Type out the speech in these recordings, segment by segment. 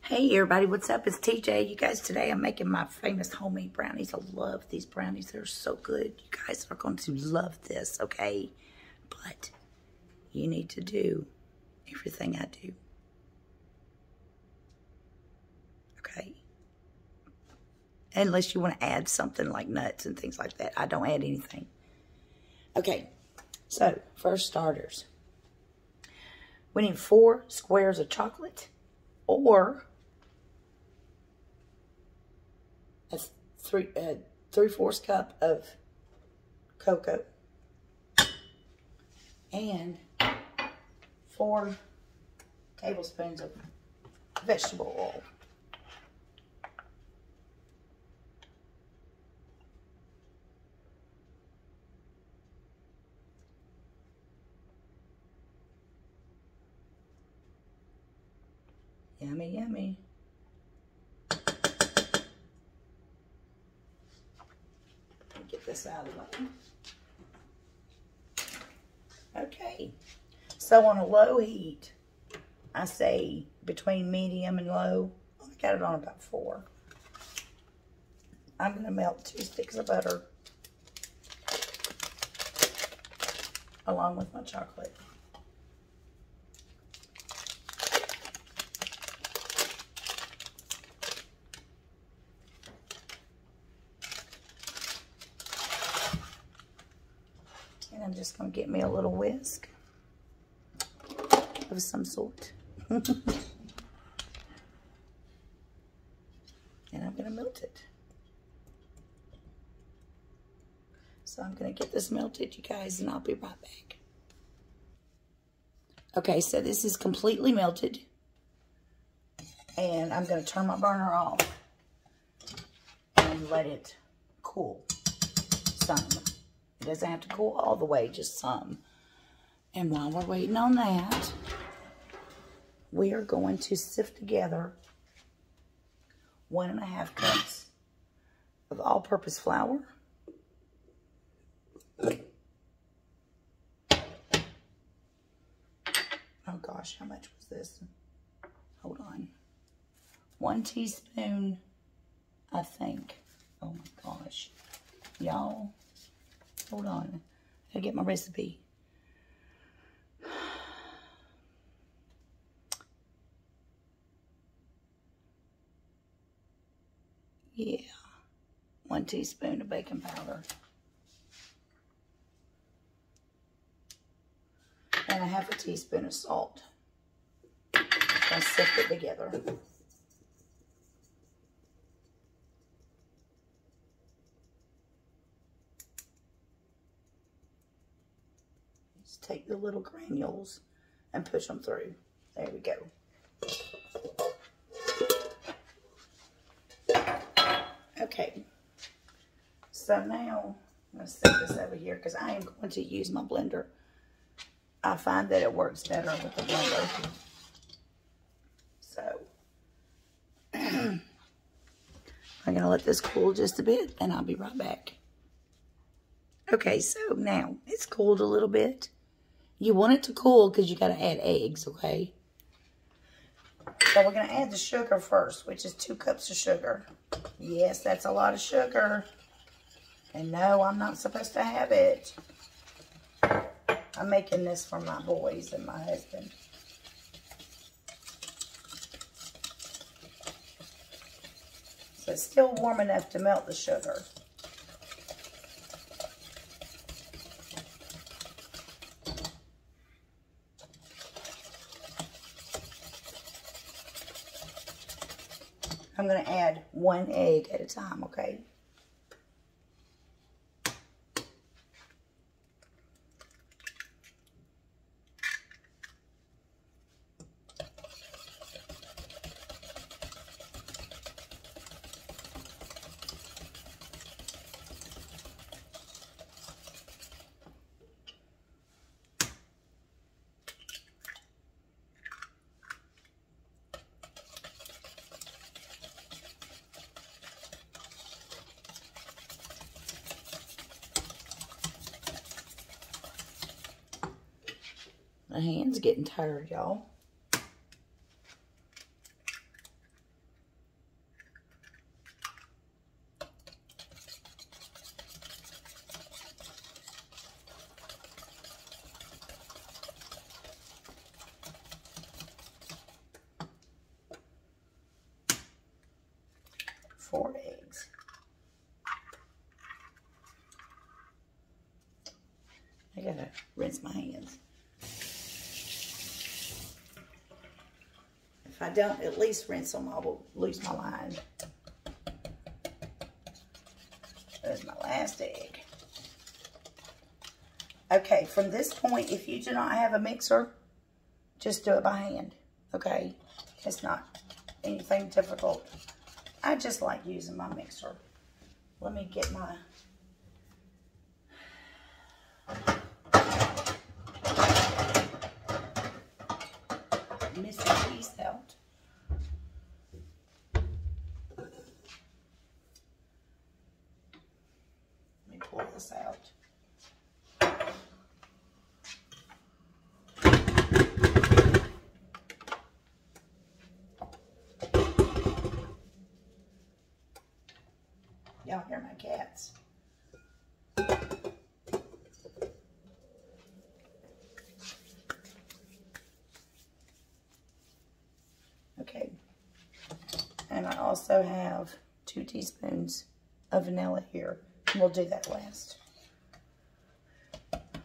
Hey everybody, what's up? It's TJ. You guys, today I'm making my famous homemade brownies. I love these brownies. They're so good. You guys are going to love this, okay? But you need to do everything I do. Okay? Unless you want to add something like nuts and things like that. I don't add anything. Okay, so first starters. We need 4 squares of chocolate or a 3/4 cup of cocoa and 4 tablespoons of vegetable oil. Yummy, yummy. Get this out of the way. Okay, so on a low heat, I say between medium and low. I got it on about 4. I'm going to melt 2 sticks of butter along with my chocolate. And I'm just going to get me a little whisk of some sort. And I'm going to melt it. So I'm going to get this melted, you guys, and I'll be right back. Okay, so this is completely melted. And I'm going to turn my burner off and let it cool some. It doesn't have to cool all the way, just some. And while we're waiting on that, we are going to sift together 1.5 cups of all-purpose flour. Oh gosh, how much was this? Hold on. 1 teaspoon, I think. Oh my gosh. Y'all, hold on. I gotta get my recipe. Yeah. 1 teaspoon of baking powder. And 1/2 teaspoon of salt. And sift it together. Just take the little granules and push them through. There we go. Okay. So now, I'm going to set this over here because I am going to use my blender. I find that it works better with the blender. So, I'm going to let this cool just a bit, and I'll be right back. Okay, so now it's cooled a little bit. You want it to cool because you got to add eggs, okay? So we're going to add the sugar first, which is 2 cups of sugar. Yes, that's a lot of sugar. And no, I'm not supposed to have it. I'm making this for my boys and my husband. So it's still warm enough to melt the sugar. I'm going to add 1 egg at a time, okay? My hand's getting tired, y'all. 4 eggs. I gotta rinse my hands. If I don't at least rinse them, I will lose my line. There's my last egg. Okay, from this point, if you do not have a mixer, just do it by hand, okay? It's not anything difficult. I just like using my mixer. Let me get my... missing piece out. Let me pull this out. Y'all hear my cats. Okay. And I also have 2 teaspoons of vanilla here. We'll do that last.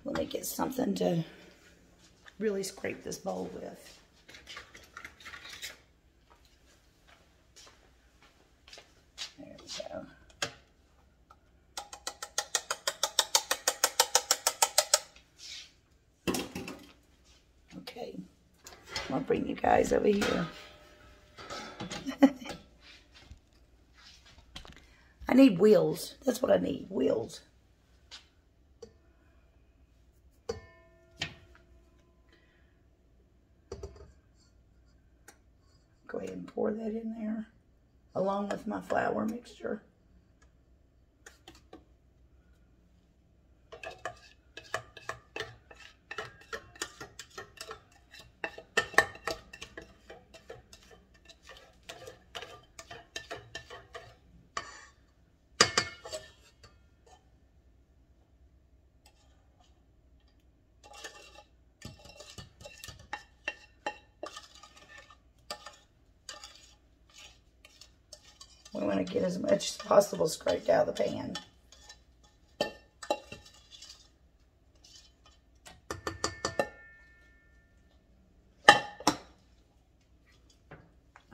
Let me get something to really scrape this bowl with. There we go. Okay, I'm gonna bring you guys over here. I need wheels. That's what I need, wheels. Go ahead and pour that in there, along with my flour mixture. We want to get as much as possible scraped out of the pan.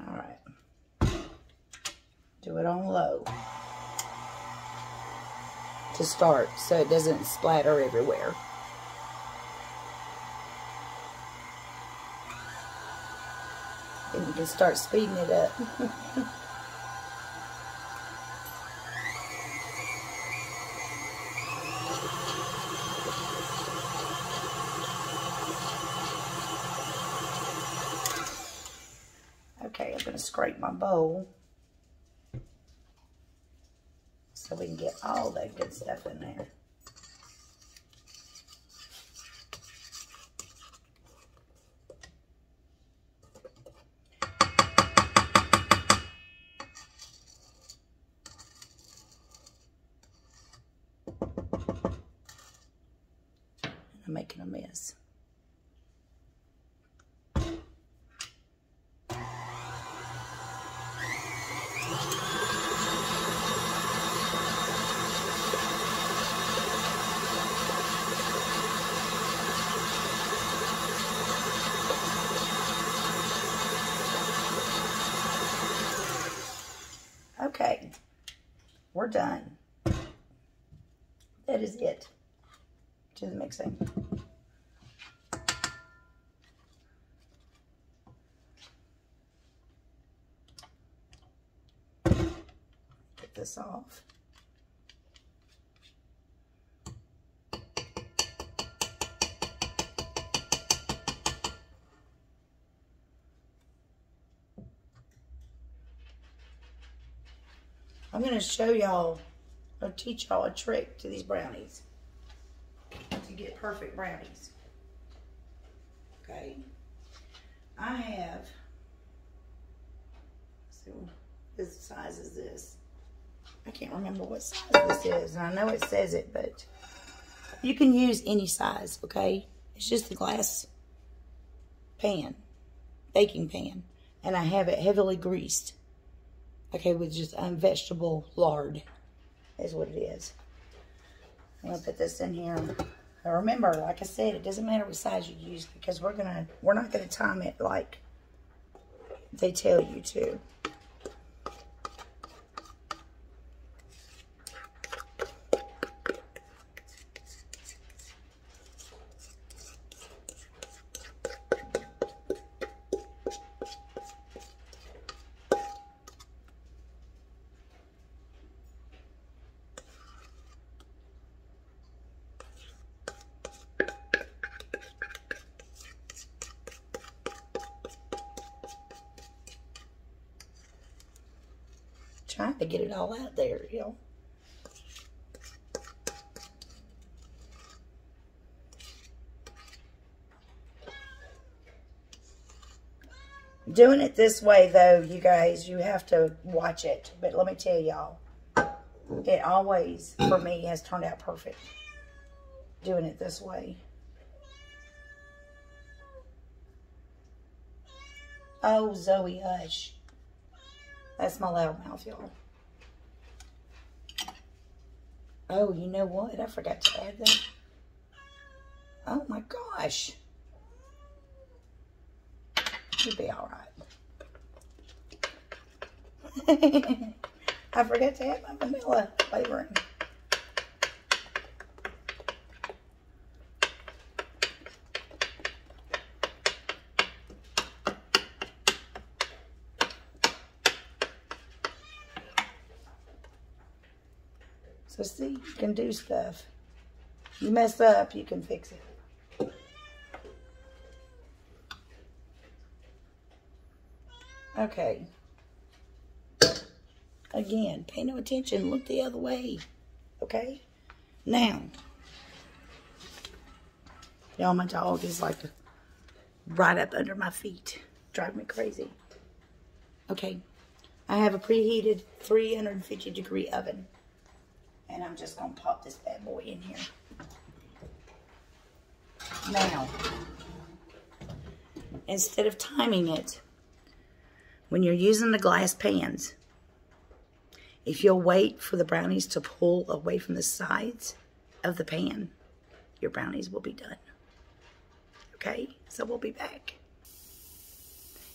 All right. Do it on low to start so it doesn't splatter everywhere. Then you can start speeding it up. Okay, I'm going to scrape my bowl so we can get all that good stuff in there. I'm making a mess. Okay, we're done. That is it to the mixing. Get this off. I'm going to show y'all or teach y'all a trick to these brownies to get perfect brownies. Okay, I have, let's see, what size is this? I can't remember what size this is, and I know it says it, but you can use any size, okay? It's just a glass pan, baking pan, and I have it heavily greased. Okay, with just vegetable lard is what it is. I'm gonna put this in here. Now remember, like I said, it doesn't matter what size you use because we're not gonna time it like they tell you to. Trying to get it all out there, you know. Doing it this way, though, you guys, you have to watch it. But let me tell y'all, it always, for me, has turned out perfect. Doing it this way. Oh, Zoe, hush. That's my loud mouth, y'all. Oh, you know what? I forgot to add that. Oh, my gosh. You'll be all right. I forgot to add my vanilla flavoring. So see, you can do stuff. You mess up, you can fix it. Okay. Again, pay no attention. Look the other way. Okay? Now. Y'all, my dog is like right up under my feet. Driving me crazy. Okay. I have a preheated 350-degree oven. And I'm just going to pop this bad boy in here. Now, instead of timing it, when you're using the glass pans, if you'll wait for the brownies to pull away from the sides of the pan, your brownies will be done. Okay? So we'll be back.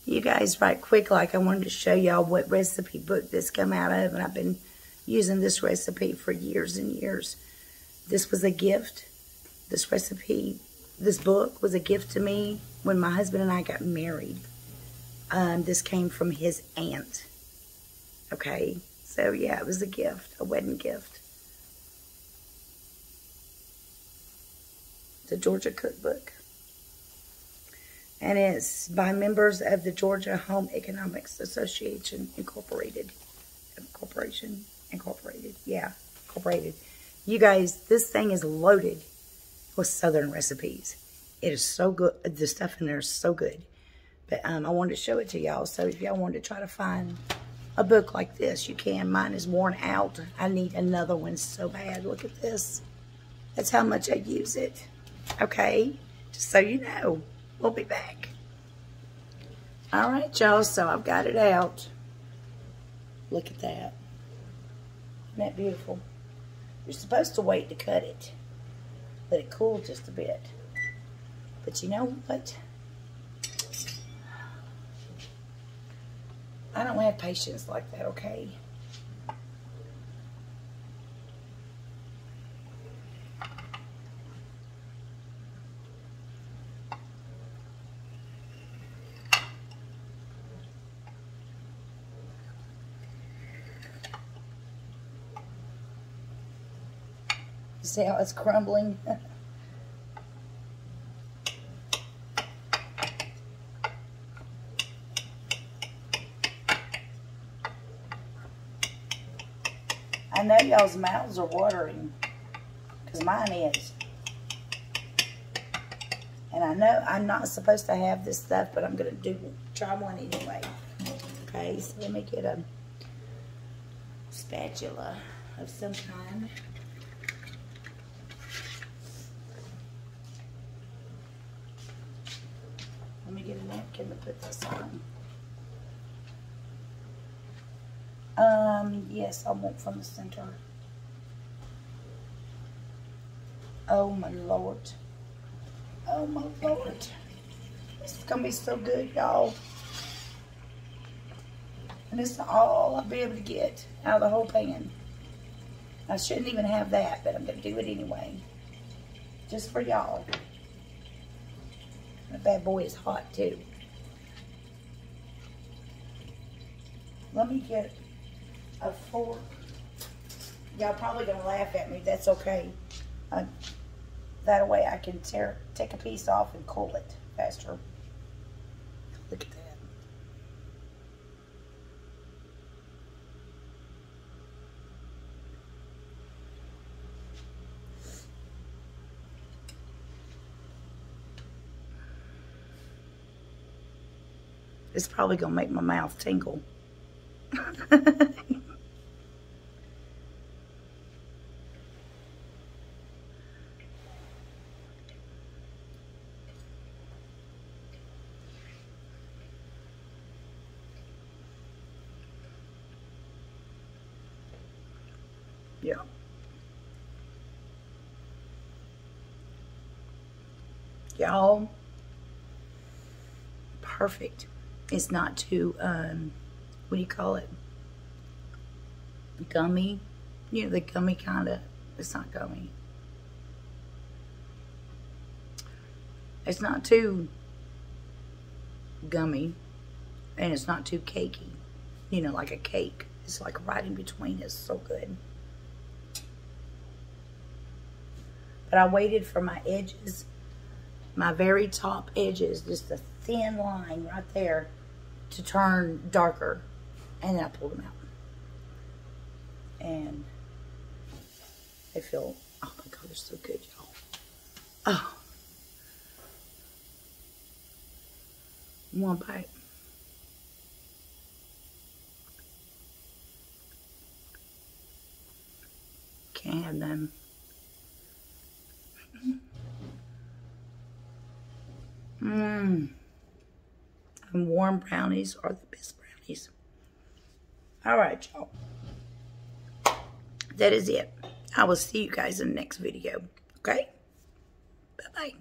You guys, right quick, like I wanted to show y'all what recipe book this come out of, and I've been using this recipe for years and years. This was a gift. This recipe, this book was a gift to me when my husband and I got married. This came from his aunt. Okay, so yeah, it was a gift, a wedding gift. The Georgia Cookbook. And it's by members of the Georgia Home Economics Association Incorporated. Incorporated. You guys, this thing is loaded with Southern recipes. It is so good. The stuff in there is so good. But I wanted to show it to y'all. So if y'all wanted to try to find a book like this, you can. Mine is worn out. I need another one so bad. Look at this. That's how much I use it. Okay? Just so you know. We'll be back. All right, y'all. So I've got it out. Look at that. Isn't that beautiful? You're supposed to wait to cut it. Let it cool just a bit. But you know what? I don't have patience like that, okay? You see how it's crumbling? I know y'all's mouths are watering, because mine is. And I know I'm not supposed to have this stuff, but I'm going to try one anyway. Okay, so let me get a spatula of some kind. Let me get a napkin to put this on. Yes, I want from the center. Oh my Lord. Oh my Lord. This is gonna be so good, y'all. And this is all I'll be able to get out of the whole pan. I shouldn't even have that, but I'm gonna do it anyway. Just for y'all. That bad boy is hot too. Let me get a fork. Y'all probably gonna laugh at me. That's okay. That way I can take a piece off and cool it faster. Look at that. It's probably gonna make my mouth tingle. Yeah. Y'all, perfect. It's not too, what do you call it? Gummy. You know, the gummy kind of, it's not gummy. It's not too gummy, and it's not too cakey. You know, like a cake. It's like right in between. It's so good. But I waited for my edges, my very top edges, just a thin line right there, to turn darker. And then I pulled them out. And they feel, oh my God, they're so good, y'all. Oh. One bite. Can't have them. And warm brownies are the best brownies. All right, y'all. That is it. I will see you guys in the next video. Okay? Bye-bye.